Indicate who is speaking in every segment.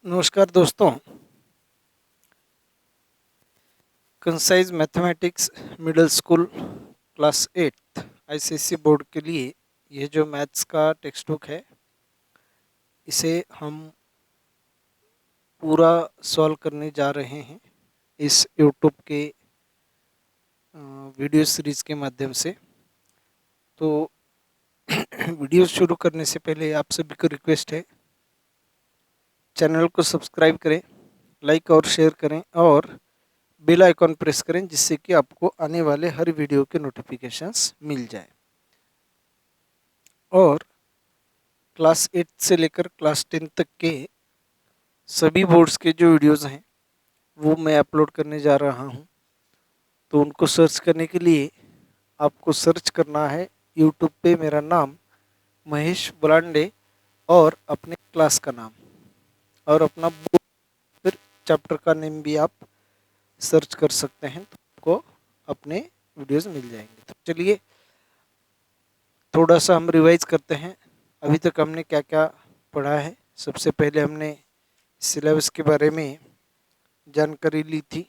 Speaker 1: नमस्कार दोस्तों। Concise mathematics middle school class 8 ICSE board के लिए यह जो मैथ्स का टेक्स्ट बुक है, इसे हम पूरा सॉल्व करने जा रहे हैं इस यूट्यूब के वीडियो सीरीज़ के माध्यम से। तो वीडियो शुरू करने से पहले आप सभी को रिक्वेस्ट है, चैनल को सब्सक्राइब करें, लाइक और शेयर करें और बेल आइकॉन प्रेस करें, जिससे कि आपको आने वाले हर वीडियो के नोटिफिकेशंस मिल जाए। और क्लास 8 से लेकर क्लास 10 तक के सभी बोर्ड्स के जो वीडियोस हैं वो मैं अपलोड करने जा रहा हूं। तो उनको सर्च करने के लिए आपको सर्च करना है यूट्यूब पे मेरा नाम महेश बुलांडे और अपने क्लास का नाम और अपना बोर्ड, फिर चैप्टर का नेम भी आप सर्च कर सकते हैं, तो आपको अपने वीडियोस मिल जाएंगे। तो चलिए थोड़ा सा हम रिवाइज करते हैं अभी तक हमने क्या क्या पढ़ा है। सबसे पहले हमने सिलेबस के बारे में जानकारी ली थी।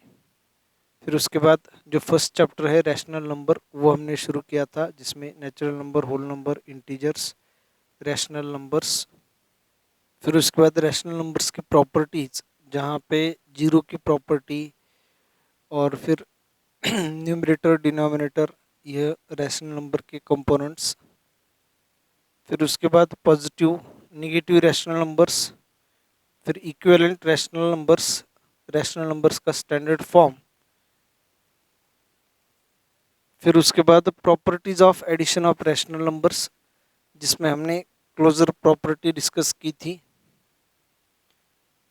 Speaker 1: फिर उसके बाद जो फर्स्ट चैप्टर है रैशनल नंबर, वो हमने शुरू किया था, जिसमें natural number, whole number, integers, rational numbers. फिर उसके बाद रैशनल नंबर्स की प्रॉपर्टीज़, जहाँ पे जीरो की प्रॉपर्टी और फिर न्यूमरेटर डिनोमिनेटर, यह रैशनल नंबर के कंपोनेंट्स। फिर उसके बाद पॉजिटिव नेगेटिव रैशनल नंबर्स, फिर इक्विवेलेंट रैशनल नंबर्स का स्टैंडर्ड फॉर्म। फिर उसके बाद properties of addition of rational numbers, जिसमें हमने क्लोजर प्रॉपर्टी डिस्कस की थी।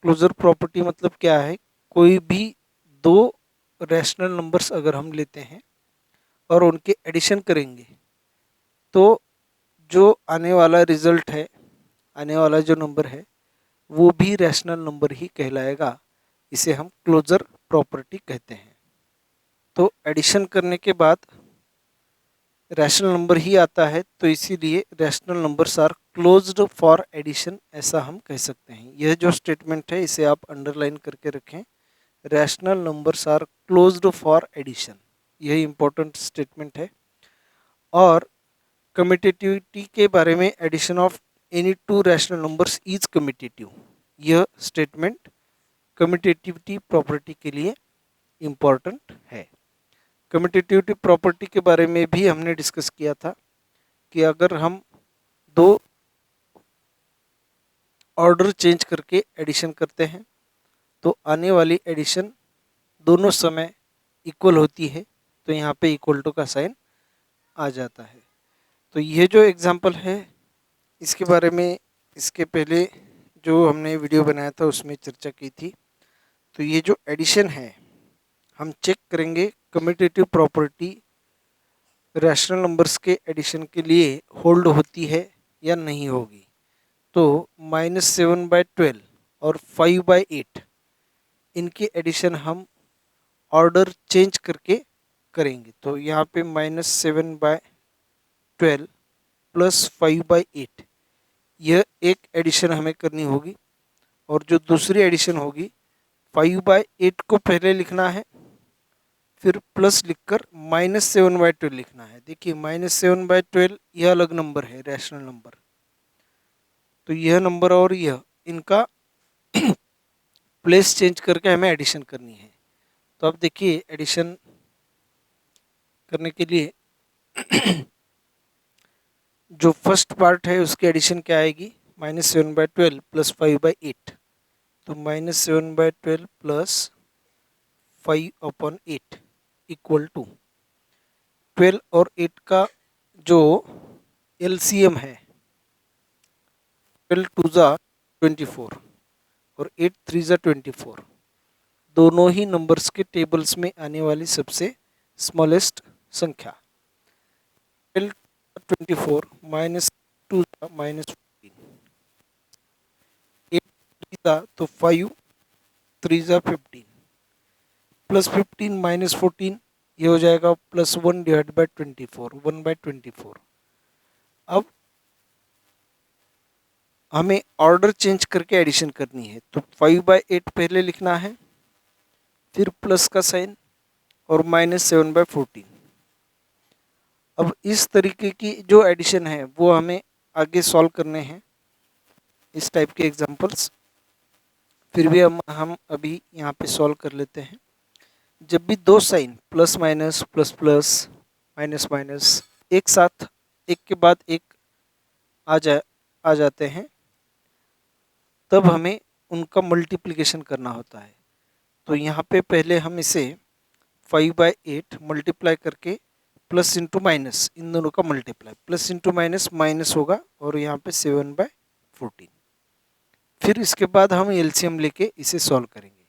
Speaker 1: क्लोजर प्रॉपर्टी मतलब क्या है, कोई भी दो रैशनल नंबर्स अगर हम लेते हैं और उनके एडिशन करेंगे, तो जो आने वाला रिजल्ट है, आने वाला जो नंबर है, वो भी रैशनल नंबर ही कहलाएगा। इसे हम क्लोजर प्रॉपर्टी कहते हैं। तो एडिशन करने के बाद रैशनल नंबर ही आता है, तो इसीलिए rational numbers are closed for addition, ऐसा हम कह सकते हैं। यह जो स्टेटमेंट है इसे आप अंडरलाइन करके रखें, rational numbers are closed for addition, यही इंपॉर्टेंट स्टेटमेंट है। और कम्यूटेटिविटी के बारे में, addition of any two rational numbers is commutative, यह स्टेटमेंट कम्यूटेटिविटी प्रॉपर्टी के लिए इम्पॉर्टेंट है। कम्यूटेटिविटी प्रॉपर्टी के बारे में भी हमने डिस्कस किया था कि अगर हम दो ऑर्डर चेंज करके एडिशन करते हैं, तो आने वाली एडिशन दोनों समय इक्वल होती है, तो यहाँ पे इक्वल टू का साइन आ जाता है। तो यह जो एग्जांपल है, इसके बारे में इसके पहले जो हमने वीडियो बनाया था उसमें चर्चा की थी। तो ये जो एडिशन है, हम चेक करेंगे कम्यूटेटिव प्रॉपर्टी रैशनल नंबर्स के एडिशन के लिए होल्ड होती है या नहीं होगी। तो -7/12 और 5/8, इनके एडिशन हम ऑर्डर चेंज करके करेंगे। तो यहाँ पे -7/12 प्लस 5/8, यह एक एडिशन हमें करनी होगी। और जो दूसरी एडिशन होगी, 5/8 को पहले लिखना है, फिर प्लस लिखकर -7/12 लिखना है। देखिए -7/12 यह अलग नंबर है, रैशनल नंबर। तो यह नंबर और यह, इनका प्लेस चेंज करके हमें एडिशन करनी है। तो अब देखिए एडिशन करने के लिए जो फर्स्ट पार्ट है उसकी एडिशन क्या आएगी, -7/12 प्लस 5/8। तो -7/12 प्लस 5/8 इक्वल टू 12 और 8 का जो एलसीएम है, 12 2 ज़ा 24 और 8 3 ज़ा 24, दोनों ही नंबर्स के टेबल्स में आने वाली सबसे स्मॉलेस्ट संख्या। 12 24 -2 -14, 8 3 ज़ा तो 5 3 ज़ा 15 प्लस 15 -14, ये हो जाएगा +1 डिवाइड बाई 24, 1/24। अब 12 24 - 15 = 24, 1/24 - 15 = 15, 1 + 15 = 25, 25 - 15 = 25। अब 1 + 15 = 25, 1 + 15 = 25, 1 + 15 = 25। अब 1 + 15 = 25, 1 + 15 = 25, 1 + 15 = 25। अब हमें ऑर्डर चेंज करके एडिशन करनी है। तो 5/8 पहले लिखना है, फिर प्लस का साइन और -7/14। अब इस तरीके की जो एडिशन है वो हमें आगे सॉल्व करने हैं, इस टाइप के एग्जांपल्स। फिर भी हम अभी यहाँ पे सॉल्व कर लेते हैं। जब भी दो sign plus minus plus plus minus minus एक साथ एक के बाद एक आ जाते हैं, तब हमें उनका मल्टीप्लिकेशन करना होता है। तो यहाँ पे पहले हम इसे 5/8 मल्टीप्लाई करके प्लस इंटू माइनस, इन दोनों का multiply, plus into minus minus होगा और यहाँ पे 7/14। फिर इसके बाद हम एलसीएम लेके इसे सॉल्व करेंगे।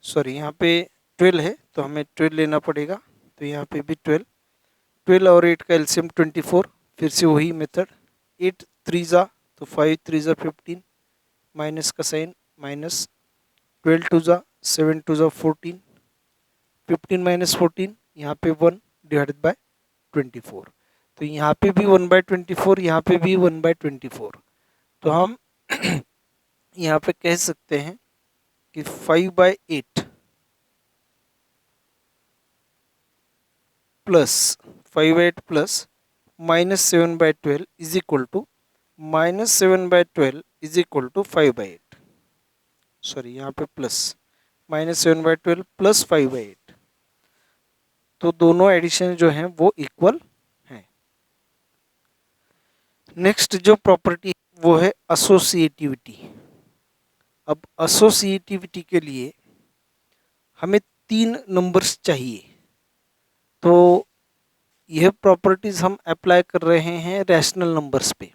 Speaker 1: सॉरी, यहाँ पे 12 है तो हमें 12 लेना पड़ेगा। तो यहाँ पे भी 12 और 8 का एलसीएम 24। फिर से वही मेथड, 8 3 जा तो 5 3 जा 15, माइनस का साइन माइनस, 12 2 जा 7 2 जा 14, 15 माइनस 14, यहाँ पे 1 डिवाइडेड बाय 24। तो यहाँ पे भी 1/24, यहाँ पे भी 1/24। तो हम यहाँ पे कह सकते हैं कि 5/8 plus 5/8 plus -7/12 is equal to -7/12 is equal to 5/8। Sorry, यहाँ पे प्लस -7/12 प्लस 5/8। तो दोनों एडिशन जो हैं वो इक्वल हैं। नेक्स्ट जो प्रॉपर्टी वो है एसोसिएटिविटी। अब एसोसिएटिविटी के लिए हमें 3 नंबर्स चाहिए। तो यह प्रॉपर्टीज हम अप्लाई कर रहे हैं रैशनल नंबर्स पे।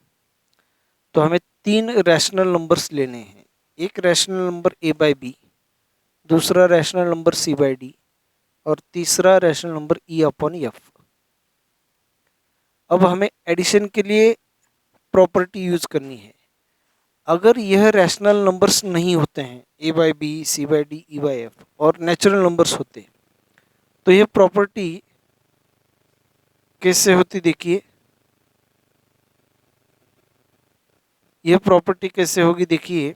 Speaker 1: तो हमें 3 रैशनल नंबर्स लेने हैं। एक रैशनल नंबर a/b, दूसरा रैशनल नंबर c/d और तीसरा रैशनल नंबर e/f। अब हमें एडिशन के लिए प्रॉपर्टी यूज करनी है। अगर यह रैशनल नंबर्स नहीं होते हैं a/b, c/d, e/f और नेचुरल नंबर्स होते, तो यह प्रॉपर्टी कैसे होती, देखिए यह प्रॉपर्टी कैसे होगी। देखिए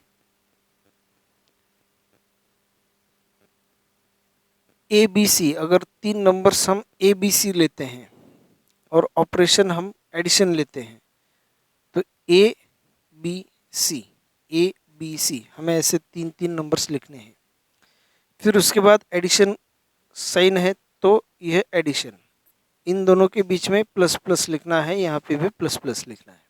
Speaker 1: ABC, अगर 3 नंबर्स हम ABC लेते हैं और ऑपरेशन हम एडिशन लेते हैं, तो ABC हमें ऐसे 3 नंबर्स लिखने हैं। फिर उसके बाद एडिशन साइन है तो यह एडिशन, इन दोनों के बीच में प्लस प्लस लिखना है, यहाँ पे भी प्लस प्लस लिखना है।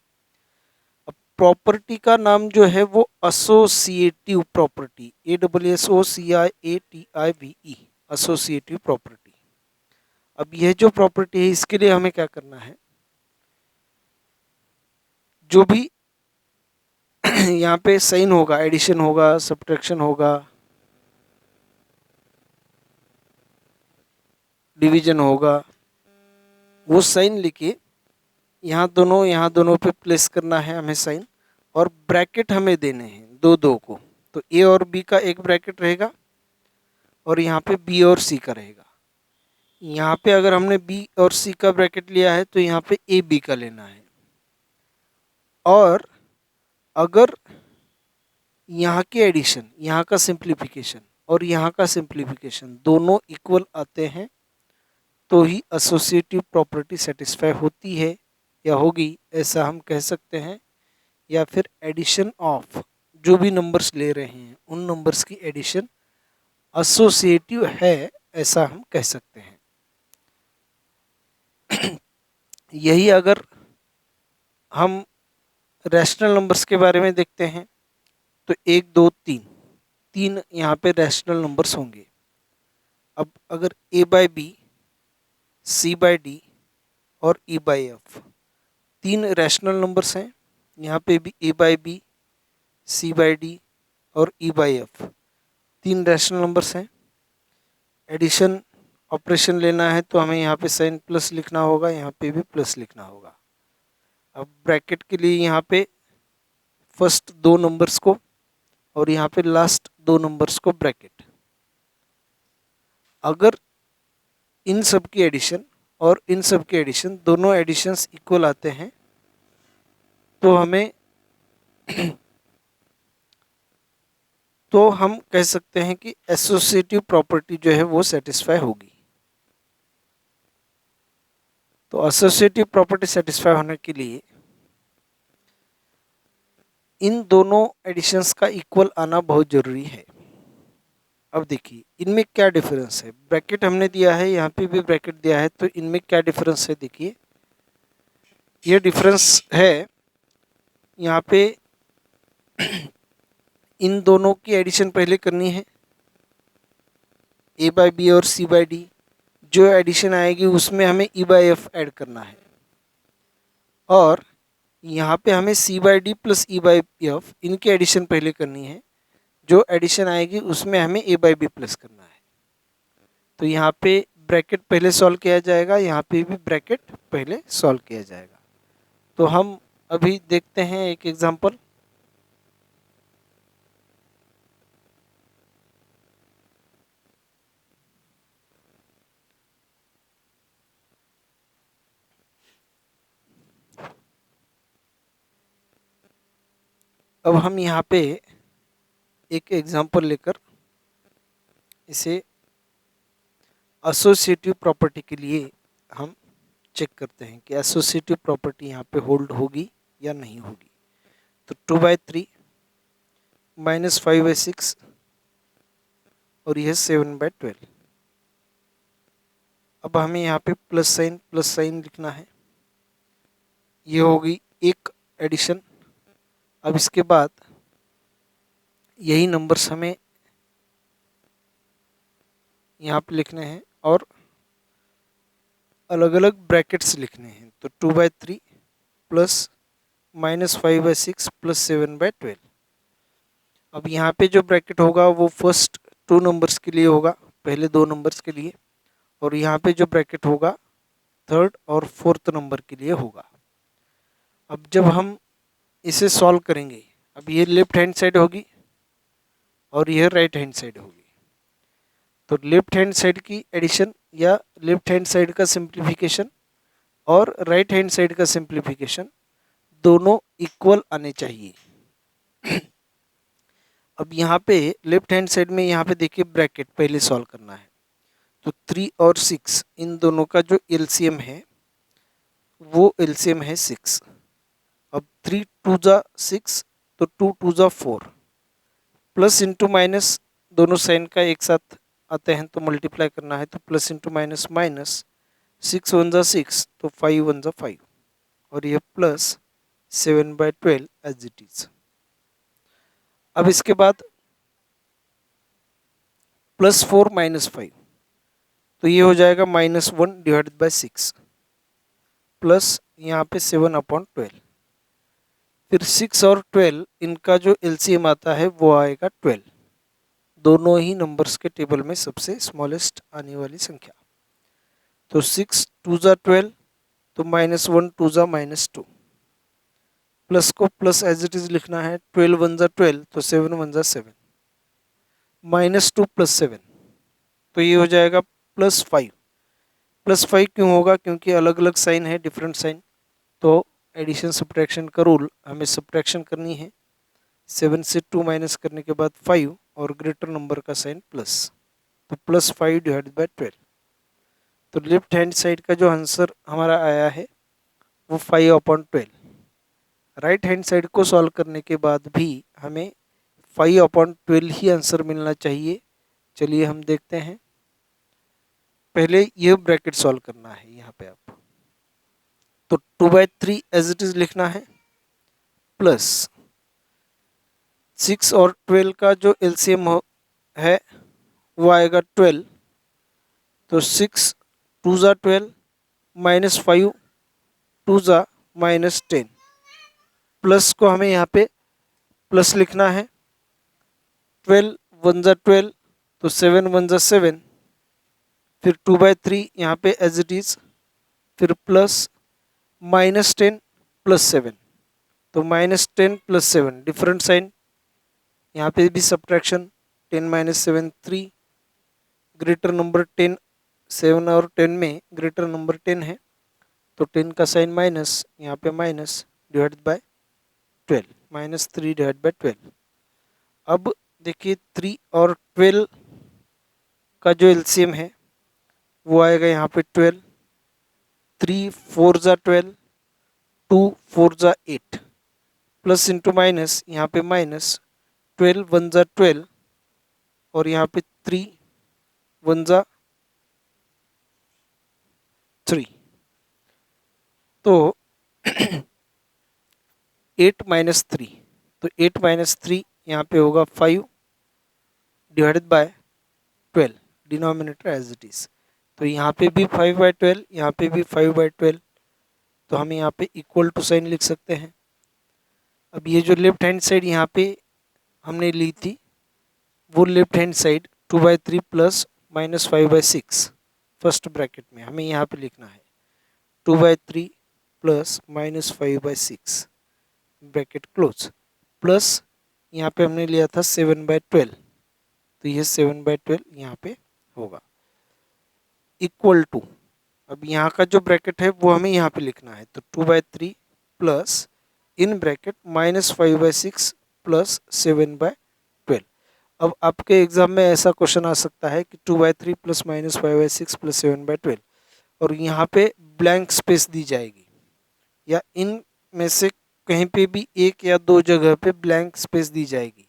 Speaker 1: अब प्रॉपर्टी का नाम जो है वो associative property, ASSOCIATIVE, associative property. अब यह जो प्रॉपर्टी है इसके लिए हमें क्या करना है, जो भी यहाँ पे साइन होगा, एडिशन होगा, सब्ट्रैक्शन होगा, डिवीजन होगा, वो साइन लिखिए। यहाँ दोनों पे प्लेस करना है हमें साइन, और ब्रैकेट हमें देने हैं दो को। तो ए और बी का एक ब्रैकेट रहेगा और यहाँ पे बी और सी का रहेगा। यहाँ पे अगर हमने बी और सी का ब्रैकेट लिया है तो यहाँ पे ए बी का लेना है। और अगर यहाँ की एडिशन, यहाँ का सिंप्लीफिकेशन और यहाँ का सिंप्लीफिकेशन दोनों इक्वल आते हैं तो ही एसोसिएटिव प्रॉपर्टी सेटिस्फाई होती है या होगी, ऐसा हम कह सकते हैं। या फिर एडिशन ऑफ जो भी नंबर्स ले रहे हैं उन नंबर्स की एडिशन एसोसिएटिव है, ऐसा हम कह सकते हैं। यही अगर हम रैशनल नंबर्स के बारे में देखते हैं तो 1 2 3 यहाँ पे रैशनल नंबर्स होंगे। अब अगर a/b, c/d और e/f 3 रैशनल नंबर्स हैं, यहाँ पे भी a/b, c/d और e/f 3 रैशनल नंबर्स हैं। एडिशन ऑपरेशन लेना है तो हमें यहाँ पे साइन प्लस लिखना होगा, यहाँ पे भी प्लस लिखना होगा। अब ब्रैकेट के लिए यहाँ पे फर्स्ट 2 नंबर्स को और यहाँ पे लास्ट 2 नंबर्स को ब्रैकेट। अगर इन सब की एडिशन और इन सब की एडिशन, दोनों एडिशंस इक्वल आते हैं तो हमें तो हम कह सकते हैं कि एसोसिएटिव प्रॉपर्टी जो है वो सेटिस्फाई होगी। तो एसोसिएटिव प्रॉपर्टी सेटिस्फाई होने के लिए इन दोनों एडिशंस का इक्वल आना बहुत जरूरी है। अब देखिए इनमें क्या डिफरेंस है, ब्रैकेट हमने दिया है, यहाँ पे भी ब्रैकेट दिया है, तो इनमें क्या डिफरेंस है देखिए। ये डिफरेंस है यहाँ पे इन दोनों की एडिशन पहले करनी है, ए बाई बी और सी बाई डी। जो एडिशन आएगी उसमें हमें ई बाई एफ ऐड करना है, और यहाँ पे हमें C by D plus E by F इनकी एडिशन पहले करनी है। जो एडिशन आएगी उसमें हमें ए बाई बी प्लस करना है। तो यहाँ पे ब्रैकेट पहले सॉल्व किया जाएगा, यहाँ पे भी ब्रैकेट पहले सॉल्व किया जाएगा। तो हम अभी देखते हैं एक एग्जांपल। अब हम यहाँ पे एक एग्जांपल लेकर इसे एसोसिएटिव प्रॉपर्टी के लिए हम चेक करते हैं कि एसोसिएटिव प्रॉपर्टी यहाँ पे होल्ड होगी या नहीं होगी। तो 2/3 माइनस 5/6 और यह 7/12। अब हमें यहाँ पे प्लस साइन लिखना है। ये होगी एक एडिशन। अब इसके बाद यही नंबर्स हमें यहाँ पे लिखने हैं और अलग अलग ब्रैकेट्स लिखने हैं। तो 2/3 प्लस माइनस 5/6 प्लस 7/12। अब यहाँ पे जो ब्रैकेट होगा वो फर्स्ट 2 नंबर्स के लिए होगा, पहले 2 नंबर्स के लिए, और यहाँ पे जो ब्रैकेट होगा थर्ड और फोर्थ नंबर के लिए होगा। अब जब हम इसे सॉल्व करेंगे, अब ये लेफ्ट हैंड साइड होगी और यह राइट हैंड साइड होगी। तो लेफ्ट हैंड साइड की एडिशन या लेफ्ट हैंड साइड का सिंप्लीफिकेशन और राइट हैंड साइड का सिंप्लीफिकेशन दोनों इक्वल आने चाहिए। अब यहाँ पे लेफ्ट हैंड साइड में यहाँ पे देखिए ब्रैकेट पहले सॉल्व करना है। तो 3 और 6 इन दोनों का जो एलसीएम है वो एलसीएम है 6। अब 3 2 जा 6, तो 2 2 जा 4, प्लस इंटू माइनस दोनों साइन का एक साथ आते हैं तो मल्टीप्लाई करना है। तो प्लस इंटू माइनस माइनस, 6 1 जा 6, तो 5 1 जा 5, और यह प्लस 7/12 एज इट इज। अब इसके बाद प्लस 4 माइनस 5, तो ये हो जाएगा -1 डिवाइडेड बाई 6, प्लस यहाँ पे 7/12। फिर 6 और 12 इनका जो एलसीएम आता है वो आएगा 12, दोनों ही नंबर्स के टेबल में सबसे स्मॉलेस्ट आने वाली संख्या। तो 6 2 जा 12, तो -1 2 जा -2, प्लस को प्लस एज इट इज लिखना है। 12 1 जा 12, तो 7 1 जा 7, -2 प्लस 7, तो ये हो जाएगा +5। +5 क्यों होगा? क्योंकि अलग अलग साइन है, डिफरेंट साइन। तो एडिशन सब्ट्रैक्शन का रूल, हमें सब्ट्रैक्शन करनी है। 7 से 2 माइनस करने के बाद 5 और ग्रेटर नंबर का साइन प्लस, तो +5 डिवाइडेड बाई 12। तो लेफ्ट हैंड साइड का जो आंसर हमारा आया है वो 5/12। राइट हैंड साइड को सॉल्व करने के बाद भी हमें 5/12 ही आंसर मिलना चाहिए। चलिए हम देखते हैं। पहले ये ब्रैकेट सॉल्व करना है यहाँ पे आप, तो 2/3 एज इट इज लिखना है, प्लस 6 और 12 का जो एलसीएम है वो आएगा 12, तो 6 2 जा 12, -5 2 जा -10, प्लस को हमें यहाँ पे प्लस लिखना है। 12 1 जा 12, तो 7 1 जा 7, फिर 2/3 यहाँ पे एज इट इज, फिर प्लस -10 प्लस 7, तो -10 प्लस 7 डिफरेंट साइन, यहाँ पे भी सब्ट्रैक्शन। 10 - 7 3, ग्रेटर नंबर 10, 7 और 10 में ग्रेटर नंबर 10 है, तो 10 का साइन माइनस, यहाँ पे minus divided by 12। -3 divide by 12। अब देखिए 3 और 12 का जो एलसीएम है वो आएगा यहाँ पे 12। 3 4 जा 12, 2 4 जा 8, प्लस इंटू माइनस, यहाँ पे माइनस, 12 1 जा 12 और यहाँ पे 3 1 जा 3। तो 8 माइनस 3, तो 8 माइनस 3 यहाँ पे होगा 5 divided by 12, denominator as it is. तो यहाँ पे भी 5/12, यहाँ पे भी 5/12, तो हम यहाँ पे इक्वल टू साइन लिख सकते हैं। अब ये जो लेफ्ट हैंड साइड यहाँ पे हमने ली थी, वो left hand side 2/3 plus -5/6 first bracket में हमें यहाँ पे लिखना है 2/3 प्लस -5/6 ब्रैकेट क्लोज, प्लस यहाँ पे हमने लिया था 7/12, तो ये 7/12 यहाँ पे होगा, इक्वल टू, अब यहाँ का जो ब्रैकेट है वो हमें यहाँ पे लिखना है, तो 2/3 प्लस इन ब्रैकेट -5/6 प्लस 7/12। अब आपके एग्जाम में ऐसा क्वेश्चन आ सकता है कि 2/3 प्लस -5/6 प्लस 7/12 और यहाँ पे ब्लैंक स्पेस दी जाएगी, या इन में से कहीं पे भी एक या दो जगह पे ब्लैंक स्पेस दी जाएगी।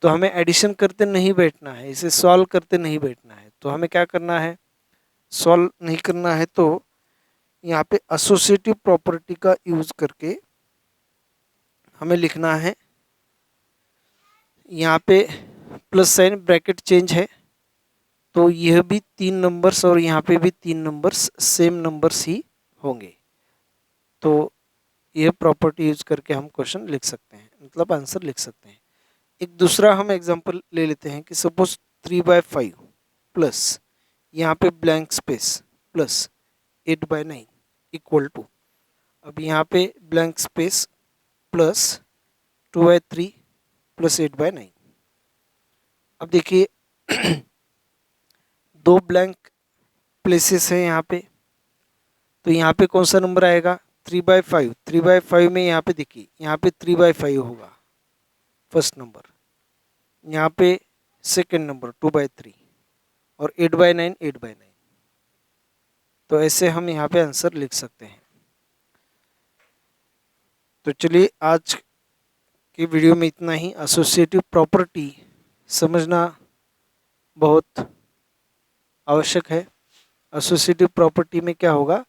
Speaker 1: तो हमें एडिशन करते नहीं बैठना है, इसे सॉल्व करते नहीं बैठना है। तो हमें क्या करना है, सॉल्व नहीं करना है, तो यहाँ पे एसोसिएटिव प्रॉपर्टी का यूज करके हमें लिखना है, यहाँ पे प्लस साइन ब्रैकेट चेंज है, तो यह भी 3 नंबर्स और यहाँ पे भी 3 नंबर्स सेम नंबर्स ही होंगे। तो यह प्रॉपर्टी यूज करके हम क्वेश्चन लिख सकते हैं, मतलब आंसर लिख सकते हैं। एक दूसरा हम एग्जांपल ले लेते हैं कि सपोज 3/5 प्लस यहाँ पे blank space plus 8/9 equal to, अब यहाँ पे ब्लैंक स्पेस प्लस 2/3 प्लस 8/9। अब देखिए दो ब्लैंक प्लेसेस हैं यहाँ पे, तो यहाँ पे कौन सा नंबर आएगा, 3/5। 3/5 में यहाँ पे देखिए, यहाँ पे 3/5 होगा फर्स्ट नंबर, यहाँ पे सेकेंड नंबर 2/3 और 8/9 8/9। तो ऐसे हम यहाँ पे आंसर लिख सकते हैं। तो चलिए आज की वीडियो में इतना ही। एसोसिएटिव प्रॉपर्टी समझना बहुत आवश्यक है। एसोसिएटिव प्रॉपर्टी में क्या होगा,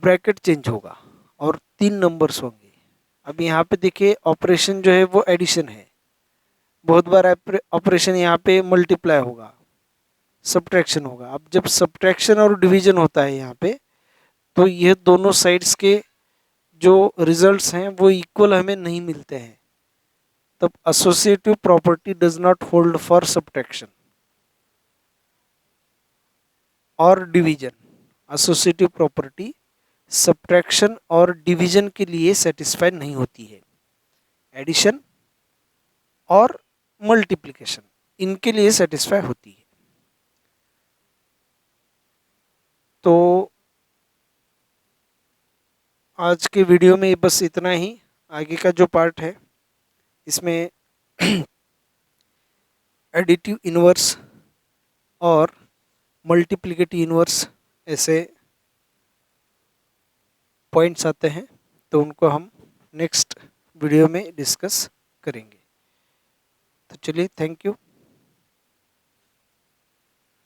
Speaker 1: ब्रैकेट चेंज होगा और 3 नंबर्स होंगे। अब यहाँ पे देखिए ऑपरेशन जो है वो एडिशन है, बहुत बार ऑपरेशन यहाँ पे मल्टीप्लाई होगा, सब्ट्रैक्शन होगा। अब जब सब्ट्रैक्शन और डिवीजन होता है यहाँ पे, तो ये दोनों साइड्स के जो रिजल्ट्स हैं वो इक्वल हमें नहीं मिलते हैं, तब associative property does not hold for subtraction और डिवीजन। एसोसिएटिव प्रॉपर्टी सब्ट्रैक्शन और डिवीजन के लिए सेटिस्फाई नहीं होती है, एडिशन और मल्टीप्लिकेशन इनके लिए सेटिस्फाई होती है। तो आज के वीडियो में बस इतना ही। आगे का जो पार्ट है इसमें एडिटिव इनवर्स और मल्टीप्लिकेटिव इनवर्स ऐसे पॉइंट्स आते हैं, तो उनको हम नेक्स्ट वीडियो में डिस्कस करेंगे। तो चलिए, थैंक यू।